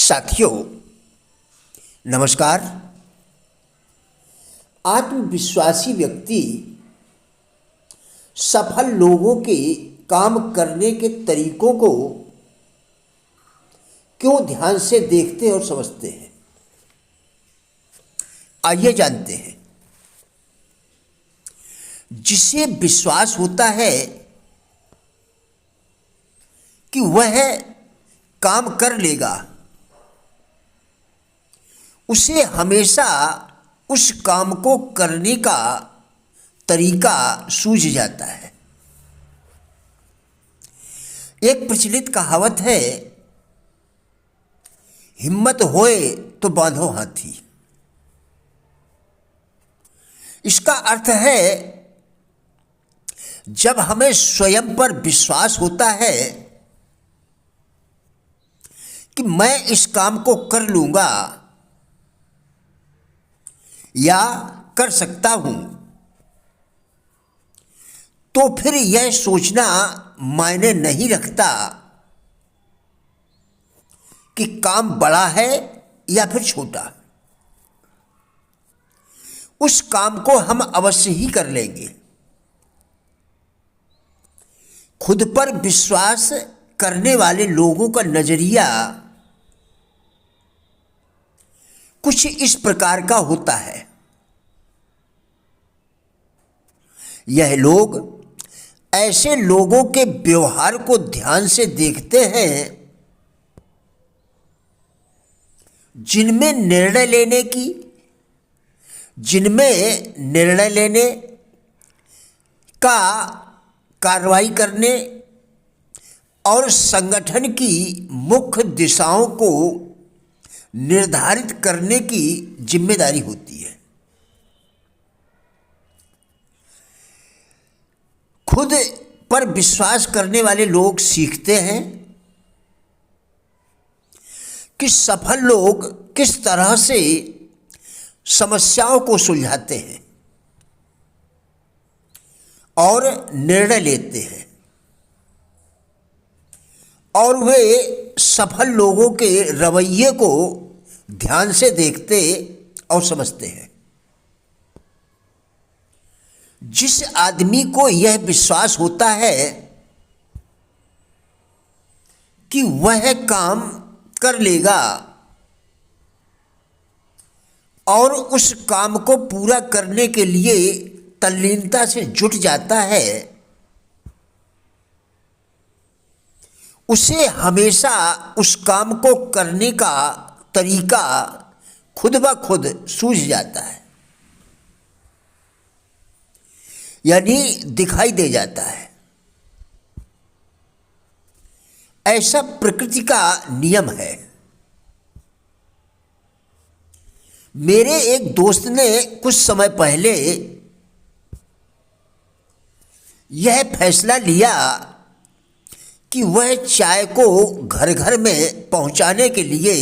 साथियों नमस्कार। आत्मविश्वासी व्यक्ति सफल लोगों के काम करने के तरीकों को क्यों ध्यान से देखते और समझते हैं, आइए जानते हैं। जिसे विश्वास होता है कि वह काम कर लेगा, उसे हमेशा उस काम को करने का तरीका सूझ जाता है। एक प्रचलित कहावत है, हिम्मत होए तो बांधो हाथी। इसका अर्थ है, जब हमें स्वयं पर विश्वास होता है कि मैं इस काम को कर लूंगा या कर सकता हूं, तो फिर यह सोचना मायने नहीं रखता कि काम बड़ा है या फिर छोटा। उस काम को हम अवश्य ही कर लेंगे। खुद पर विश्वास करने वाले लोगों का नजरिया कुछ इस प्रकार का होता है। यह लोग ऐसे लोगों के व्यवहार को ध्यान से देखते हैं जिनमें निर्णय लेने का कार्रवाई करने और संगठन की मुख्य दिशाओं को निर्धारित करने की जिम्मेदारी होती है। खुद पर विश्वास करने वाले लोग सीखते हैं कि सफल लोग किस तरह से समस्याओं को सुलझाते हैं और निर्णय लेते हैं, और वे सफल लोगों के रवैये को ध्यान से देखते और समझते हैं। जिस आदमी को यह विश्वास होता है कि वह काम कर लेगा और उस काम को पूरा करने के लिए तल्लीनता से जुट जाता है, उसे हमेशा उस काम को करने का तरीका खुद ब खुद सूझ जाता है, यानी दिखाई दे जाता है। ऐसा प्रकृति का नियम है। मेरे एक दोस्त ने कुछ समय पहले यह फैसला लिया कि वह चाय को घर घर में पहुंचाने के लिए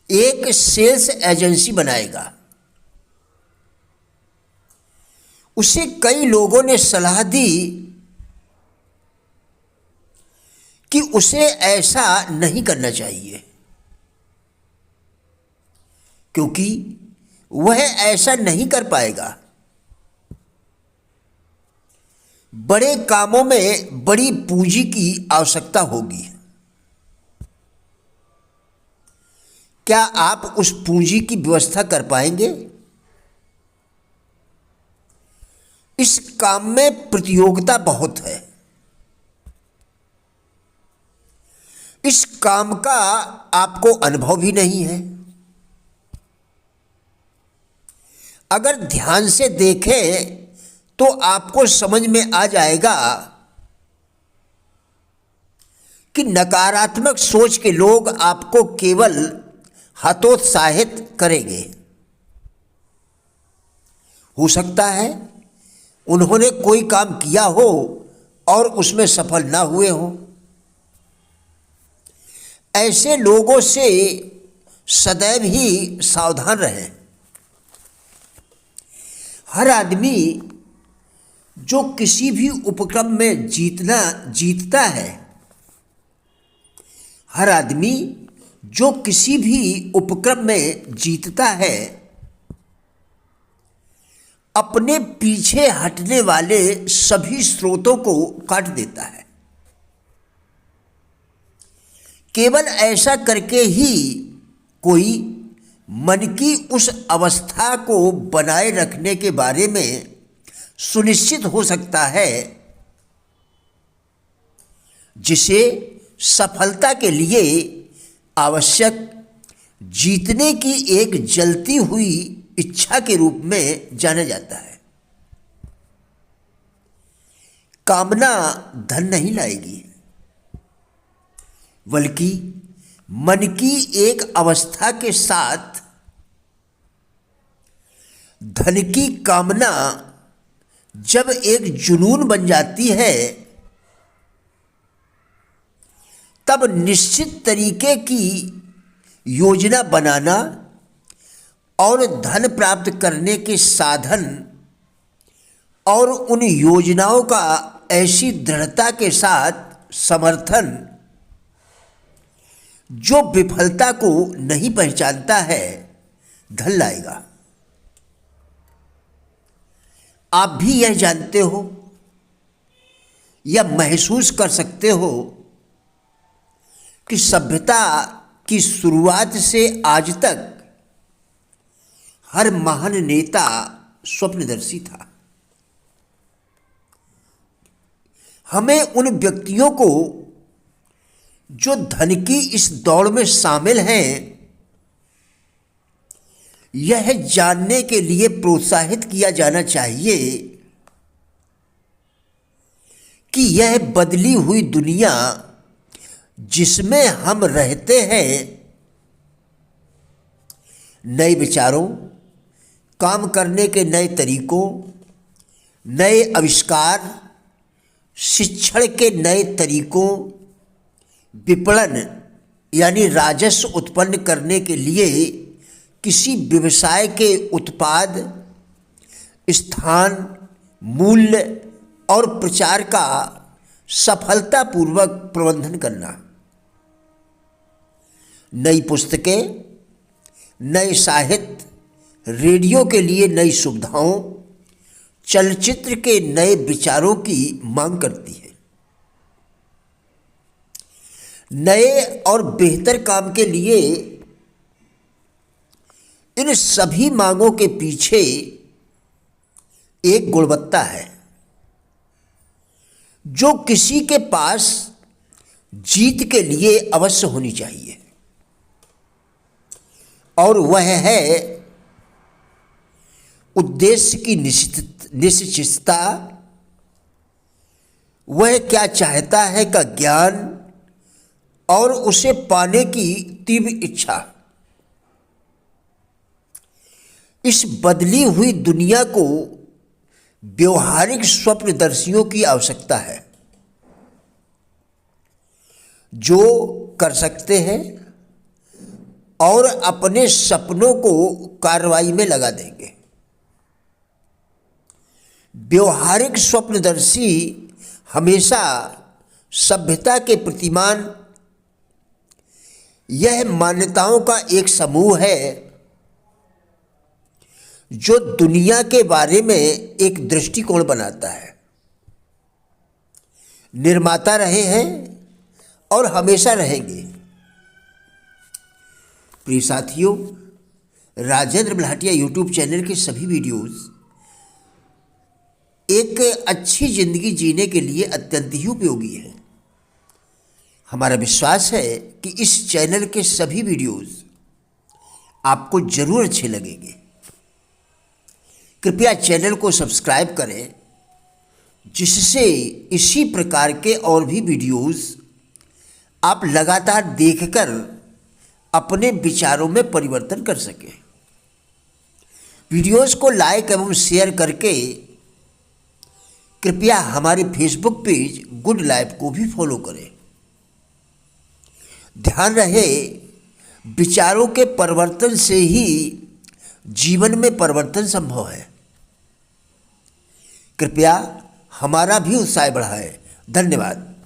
एक सेल्स एजेंसी बनाएगा। उसे कई लोगों ने सलाह दी कि उसे ऐसा नहीं करना चाहिए, क्योंकि वह ऐसा नहीं कर पाएगा। बड़े कामों में बड़ी पूंजी की आवश्यकता होगी। क्या आप उस पूंजी की व्यवस्था कर पाएंगे? इस काम में प्रतियोगिता बहुत है। इस काम का आपको अनुभव भी नहीं है। अगर ध्यान से देखें तो आपको समझ में आ जाएगा कि नकारात्मक सोच के लोग आपको केवल हतोत्साहित करेंगे। हो सकता है उन्होंने कोई काम किया हो और उसमें सफल ना हुए हो। ऐसे लोगों से सदैव ही सावधान रहें। हर आदमी जो किसी भी उपक्रम में जीतता है, हर आदमी जो किसी भी उपक्रम में जीतता है अपने पीछे हटने वाले सभी स्रोतों को काट देता है। केवल ऐसा करके ही कोई मन की उस अवस्था को बनाए रखने के बारे में सुनिश्चित हो सकता है जिसे सफलता के लिए आवश्यक जीतने की एक जलती हुई इच्छा के रूप में जाना जाता है। कामना धन नहीं लाएगी, बल्कि मन की एक अवस्था के साथ धन की कामना जब एक जुनून बन जाती है तब निश्चित तरीके की योजना बनाना और धन प्राप्त करने के साधन और उन योजनाओं का ऐसी दृढ़ता के साथ समर्थन जो विफलता को नहीं पहचानता है धन लाएगा। आप भी यह जानते हो या महसूस कर सकते हो कि सभ्यता की शुरुआत से आज तक हर महान नेता स्वप्नदर्शी था। हमें उन व्यक्तियों को जो धन की इस दौड़ में शामिल हैं यह जानने के लिए प्रोत्साहित किया जाना चाहिए कि यह बदली हुई दुनिया जिसमें हम रहते हैं नए विचारों, काम करने के नए तरीकों, नए आविष्कार, शिक्षण के नए तरीकों, विपणन यानी राजस्व उत्पन्न करने के लिए किसी व्यवसाय के उत्पाद, स्थान, मूल्य और प्रचार का सफलतापूर्वक प्रबंधन करना, नई पुस्तकें, नए साहित्य, रेडियो के लिए नई सुविधाओं, चलचित्र के नए विचारों की मांग करती है। नए और बेहतर काम के लिए इन सभी मांगों के पीछे एक गुणवत्ता है जो किसी के पास जीत के लिए अवश्य होनी चाहिए, और वह है उद्देश्य की निश्चितता, वह क्या चाहता है का ज्ञान और उसे पाने की तीव्र इच्छा। इस बदली हुई दुनिया को व्यवहारिक स्वप्नदर्शियों की आवश्यकता है जो कर सकते हैं और अपने सपनों को कार्रवाई में लगा देंगे। व्यवहारिक स्वप्नदर्शी हमेशा सभ्यता के प्रतिमान यह मान्यताओं का एक समूह है जो दुनिया के बारे में एक दृष्टिकोण बनाता है, निर्माता रहे हैं और हमेशा रहेंगे। प्रिय साथियों, राजेंद्र बलहाटिया यूट्यूब चैनल के सभी वीडियोस एक अच्छी जिंदगी जीने के लिए अत्यंत ही उपयोगी है। हमारा विश्वास है कि इस चैनल के सभी वीडियोस आपको जरूर अच्छे लगेंगे। कृपया चैनल को सब्सक्राइब करें जिससे इसी प्रकार के और भी वीडियोस आप लगातार देखकर अपने विचारों में परिवर्तन कर सकें। वीडियोस को लाइक एवं शेयर करके कृपया हमारे फेसबुक पेज गुड लाइफ को भी फॉलो करें। ध्यान रहे, विचारों के परिवर्तन से ही जीवन में परिवर्तन संभव है। कृपया हमारा भी उत्साह बढ़ाएं। धन्यवाद।